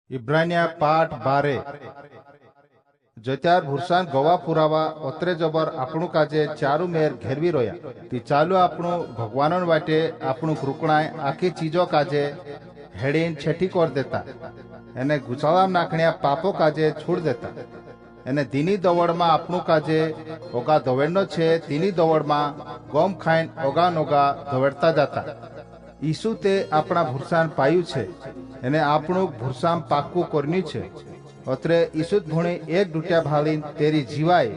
इब्रानिया पाठ 12 जत्यार भुरसान गवा पुरावा ओत्रे जबर आपणु काजे चारु मेर घेरवी रोया ती चालू आपणु भगवानन वाटे आपणु कृकणाय आखी चीजो काजे हेडीन छेटी कर देता एने गुचाळाम नाखण्या पापो काजे छोड़ देता एने दीनी दवड़मा आपणु काजे ओगा दवेड़नो छे तीनी दवड़मा गोम खाइन ओगा नोगा दवेड़ता जाता ईसु ते आपणा भुरसान पायु छे एने आपणु भुरसाम पाक्कू करन्यु छे अत्रे ईसुत भुणी एक डूट्या भालीन तेरी जीवाय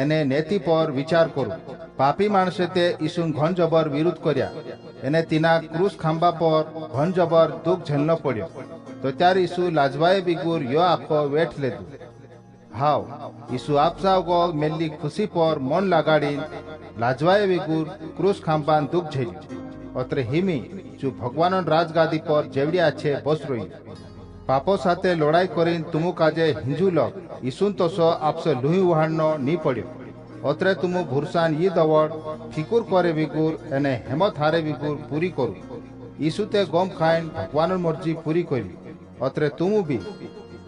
एने नेति पर विचार करू पापी माणसे ते ईसुन घन जबर विरोध कर्या एने तीना क्रूस खांबा पर घन जबर दुख झेलनो पड्यो तो त्यार ईसु लाजवाए बिगुर यो आखो वेठ लेदु हाव ईसु आपसा गोल मेल्ली खुशी पर मन लगाड़ी लाजवाए बिगुर क्रूस खांबान दुख झेल्यु अत्रे हिमी जो भगवान राजगादी पर जेवड़िया छे बस रही पापो साथे लड़ाई करीन तुमु काजे हिंजू लोग ईसुन तोसो आपसे लुही उहाड़नो नी पड़्यो अत्रे तुमु भुरसान ये दवड़ फिकुर करे बिगुर एने हेमत हारे बिगुर पूरी करू ईसु ते गम खाइन भगवान मर्जी पूरी करी अत्रे तुमु भी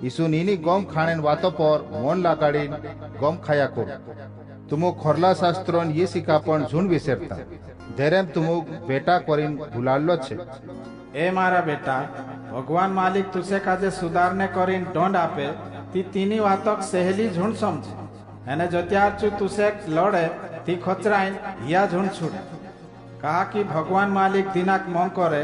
ईसु नीनी गम खानेन वातो पर मन लगाड़ी गम खाया करू तुमु खोरला शास्त्रोन ये सिकापण झुंड विसेरता धैर्यम तुमु बेटा करीन भुलालो छे ए मारा बेटा भगवान मालिक तुसे काजे सुधारने करीन दंड आपे ती तीनी वातक सहेली झुंड समझे एने जत्यार चु तुसे लड़े ती खचराइन हिया झुंड छुड़े कहा कि भगवान मालिक दिनाक मन करे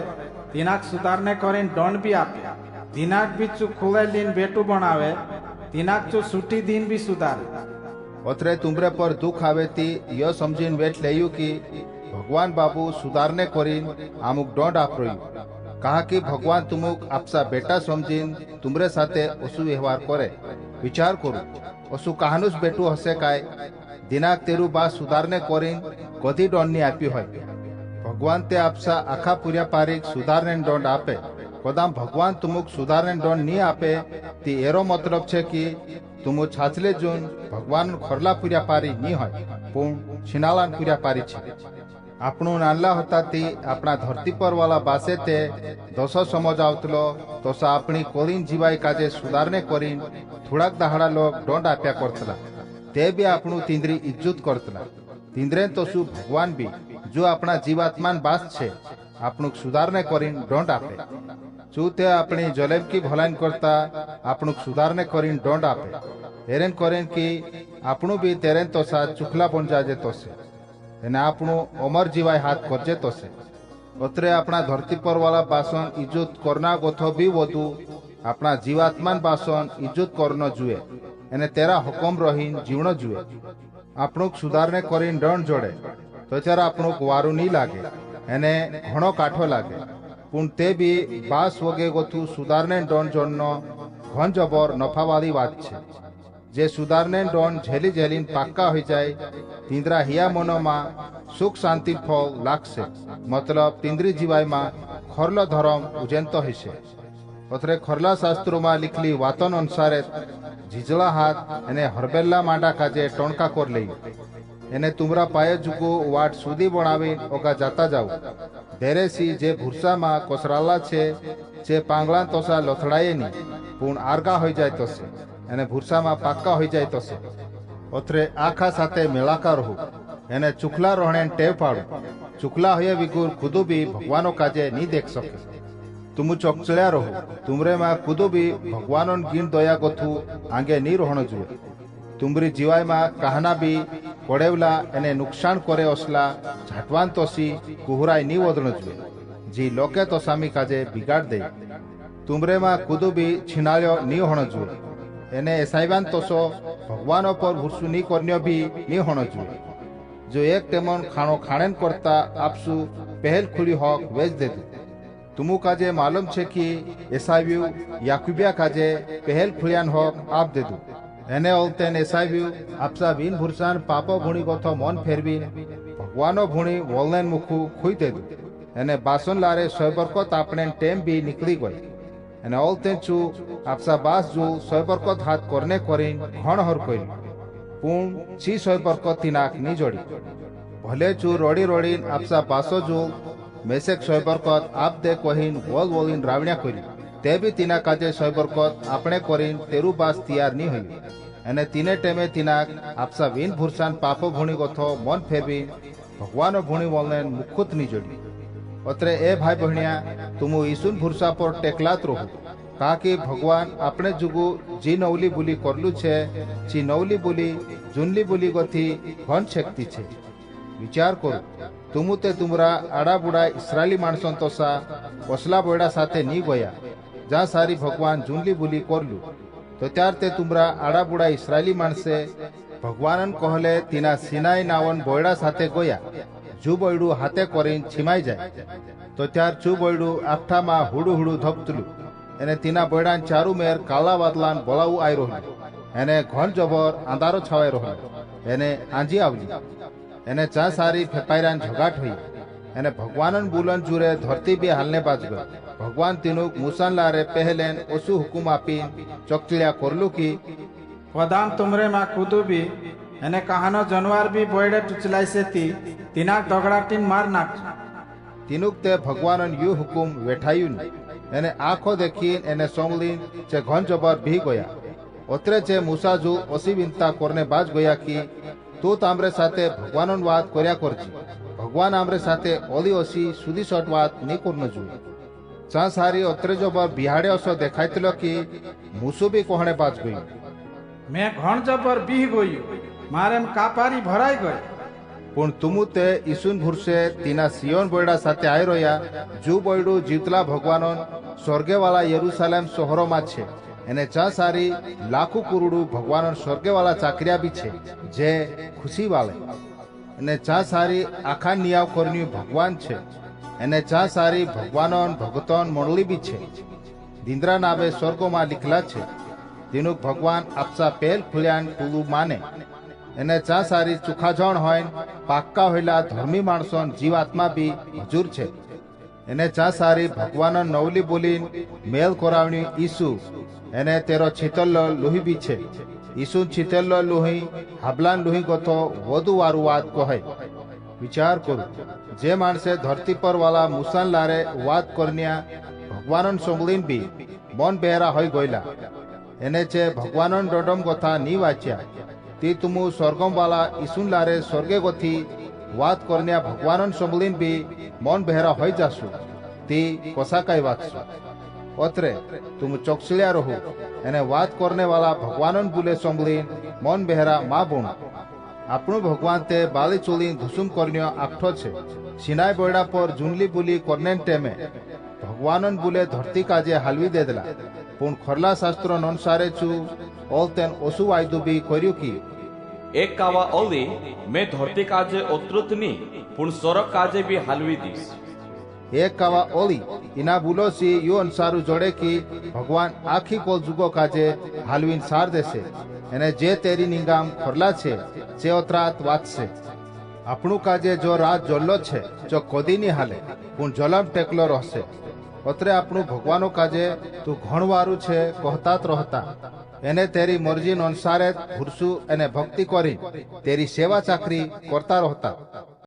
दिनाक सुधारने करीन दंड भी आपे दिनाक भी चु खुले दिन बेटू बनावे दिनाक चु छुट्टी दिन भी सुधारे अत्रे तुमरे पर दुख आवे ती यो समझीन वेट लेयु कि भगवान बाबू सुधारने करीन आमुक दंड आप रही कहा कि भगवान तुमुक आपसा बेटा समझीन तुमरे साथे ओसु व्यवहार करे विचार करू ओसु कहानुस बेटू हसे काय दिनाक तेरू बा सुधारने करीन कधी दंड नी आपी होय भगवान ते आपसा आखा पूर्या पारीक सुधारने दंड आपे कदाम भगवान तुमुक सुधारने दंड नी आपे ती एरो मतलब छे कि तुमु छाछले जून भगवान खरला पूर्या पारी नी होय पण छिनालान पूर्या पारी छे आपणु नानला होता ती अपना धरती पर वाला बासे ते दोसो समझ आवतलो तोसा अपनी कोलीन जीवाई काजे सुधारने करीन थोड़ाक दहाड़ा लोग दंड आप्या करतला ते भी आपणु तिंद्री इज्जत करतला तिंद्रे तोसु भगवान भी जो अपना जीवात्मान बास छे आपणु सुधारने करीन दंड आपे जो ते अपनी जलेब की भलाइन करता आपणु सुधारने करीन दंड आपे हेरेन करीन कि आपणु भी तेरेन तोसा चुखला बन जाजे तोसे एने आपणु अमर जीवाय हाथ करजे तोसे अत्रे अपना धरती पर वाला बासन इज्जत करना गोथो भी वधु अपना जीवात्मान बासन इज्जत करनो जुए एने तेरा हुकम रहीन जीवनो जुए आपणु सुधारने करीन दंड जोड़े तो त्यार आपणु वारू नी लागे एने घणो काठो लागे पण ते भी बास वगे गोथु सुधारने दंड जोड़नो घन जबर नफावाली बात छे जे सुधारने दंड झेली झेलीन पाक्का हो जाए तींद्रा हिया मनो में सुख शांति फल लागसे मतलब तींद्री जीवाय में खरलो धर्म उजेंतो हिसे अत्रे खरला शास्त्रों में लिखली वातन अनुसारे झीजला हाथ एने हरबेला मांडा काजे टोणका कर लई एने तुमरा पाये जुगो वाट सुधी बनावी ओगा जाता जाऊ देरेसी जे भूरसा में कोसराला छे जे पांगला तोसा लथड़ाये नी पण आरगा हो जाए तोसे एने भूरसा में पाक्का हो जाए तोसे अत्रे आखा साथे मेलाकार हो एने चुखला रहने टेव पाड़ू चुखला हुए विगुर खुदू भी भगवानो काजे नी देख सके तुमु चौकचल्या रहो तुमरे में खुदू भी भगवानन गिन दया गोथु आगे नी रहनो जुए तुमरी जीवाय में कहना भी पड़ेवला एने नुकसान करे असला झाटवान तोसी कुहराय नी वदनो जुए जी लोके तोसामी काजे बिगाड़ दे तुमरे में खुदू भी छिनाल्यो नी होनो जुए एने एसाइवान तोसो भगवान पर भूरसु नी करन्यो भी नी होनो जुए जो एक टेमन खानो खानेन करता आपसु पहल खुली हक वेच दे तुमु काजे मालूम छे कि एसाइव्यू याकूबिया काजे पहल खुलियान हक आप दे दू एने ओलतेन एसाइव्यू आपसा बिन भूरसान पापो भूणी गोथो मन फेरबीन भगवानो भूणी वोलनेन मुखु खुई दे दू एने बासन लारे सोयबरकत आपने टेम भी निकली गई एने ओलतेन चु आपसा बास जो सोयबरकत हाथ करने करीन घण हर कइल पुण ची सोयबरकत तिनाक नी जोड़ी भले चु रोड़ी रोड़ीन आपसा बासो जो मेसेक सोयबरकत आप दे कहीन वोल वोलिन रावण्या करी તે બી તીના કાજે સયબરકત આપણે કરીને તેરું બાસ તૈયાર નહીં હોય અને તીને ટેમે તીના આપસા વીન ભૂરસાન પાપો ભૂણી ગથો મન ફેરવી ભગવાનો ભૂણી વલને મુખુત નહીં જોડી અત્રે એ ભાઈ બહેણિયા તુમુ ઈસુન ભૂરસા પર ટેકલાત રહો કાકી ભગવાન આપણે જુગુ જી નવલી બોલી કરલું છે જી નવલી બોલી જૂનલી બોલી ગથી ઘન શક્તિ છે વિચાર કરો તુમુ તે તુમરા આડા બુડા ઇસરાયલી માણસોન તોસા ઓસલા બોયડા સાથે નહીં ગયા જ્યાં સારી ભગવાન જૂનલી બોલી કરલું તો ત્યાર તે તુમરા આડા બુડા ઇસરાયલી માણસે ભગવાનન કહલે તીના સિનાઈ નાવન બોયડા સાથે ગયા જુ બોયડું હાથે કરીને છીમાઈ જાય તો ત્યાર ચુ બોયડું આફઠામાં હુડું હુડું ધપતલું એને તીના બોયડાન ચારુ મેર કાળા વાદલાન બોલાવું આવી રહ્યું એને ઘન જબર આંધારો છવાઈ રહ્યો એને આંજી આવલી એને ચા સારી ફેપાયરાન ઝગાટ હોઈ એને ભગવાનન બુલન જુરે ધરતી બે હાલને બાજ ગયો ભગવાન તીનું મુસાન લારે પહેલેન ઓછું હુકુમ આપી ચોકચિયા કરલું કી પદામ તુમરે માં કુદુબી એને કહાનો જનવાર બી બોયડે ટુચલાઈ સેતી તીના દગડાટીન માર નાખ તીનુક તે ભગવાનન યુ હુકુમ વેઠાયું નહીં એને આંખો દેખી એને સોમલી જે ઘન જબર ભી ગયા ઓતરે જે મુસાજુ ઓસી વિનતા કોરને બાજ ગયા કી તું તામરે સાથે ભગવાનન વાત કર્યા કરજી ભગવાન આમરે સાથે ઓલી ઓસી સુધી શોટ વાત નહીં કરનો જોઈએ ચા સારી ઓતરે જબર બિહાડે ઓસો દેખાયતલો કી મુસુ બી કોહણે બાજ ગયું મેં ઘણ જબર બીહ ગયું મારે કાપારી ભરાઈ ગઈ પણ તુમુ તે ઈસુન ભૂરસે તીના સિયોન બોયડા સાથે આવી રહ્યા જુ બોયડું જીવતલા ભગવાનોન સ્વર્ગેવાળા યરુસાલેમ શહેરોમાં છે એને ચા સારી લાખું કુરુડું ભગવાનોન સ્વર્ગેવાળા ચાકરિયા બી છે જે ખુશી વાલે અને ચા સારી આખા નિયાવ કરન્યું ભગવાન છે એને ચા સારી ભગવાનોન ભગતોન મંડળી બી છે દિંદ્રા નાવે સ્વર્ગોમાં લીખલા છે તેનું ભગવાન આપસા પહેલ ખુલ્યાન ટુલું માને એને ચા સારી ચુખાજણ હોય પાક્કા હોયલા ધર્મી માણસો જીવાત્મા બી હજુર છે એને ચા સારી ભગવાન નવલી બોલીન મેલ કોરાવણી ઈસુ એને તેરો છીતલ્લો લોહી બી છે ઈસુ છીતલ્લો લોહી હાબલાન લોહી ગથો વધુ વારું વાત કહે વિચાર કરું જે માણસે ધરતી પર વાળા મુસાન લારે વાત કરન્યા ભગવાનન સોંગલીન બી મન બહેરા હોય ગયેલા એને છે ભગવાનન ડોડમ ગથા ની વાંચ્યા તે તુમુ સ્વર્ગમ વાલા ઈસુન લારે સ્વર્ગે ગોથી વાત કરન્યા ભગવાનન સોંગલીન બી મન બહેરા હોય જાશું તે કોસાકાઈ વાંચશું ઓતરે તુમ ચોકસલિયા રહો એને વાત કરને વાલા ભગવાનન બુલે સોંગલીન મન બહેરા મા બોણ આપણું ભગવાન તે બાલી ચોલી ધુસુમ કરન્યો આખઠો છે સિનાઈ બોયડા પર જૂનલી બુલી કરનેન ટેમે ભગવાનન બુલે ધરતી કાજે હાલવી દેદલા પણ ખરલા શાસ્ત્રો અનુસારે છું ઓલ તેન ઓસુ વાયદુ બી કર્યું કી એક કાવા ઓલી મેં ધરતી કાજે ઓતૃતની પણ સ્વર્ગ કાજે બી હાલવી દીશ એક કાવા ઓલી ઇના બુલોસી યુ અનુસારું જોડે કી ભગવાન આખી કોલ જુગો કાજે હાલવીન સાર દેશે એને જે તેરી નિંગામ ખરલા છે જે ઓતરાત વાંચશે આપણું કાજે જો રાત જોલ્લો છે જો કોદીની હાલે પણ જલમ ટેકલો રહેશે ઓતરે આપણું ભગવાનો કાજે તું ઘણવારું છે કહતાત રહતા એને તેરી મરજી અનુસારે ભૂરસું એને ભક્તિ કરી તેરી સેવા ચાકરી કરતા રહતા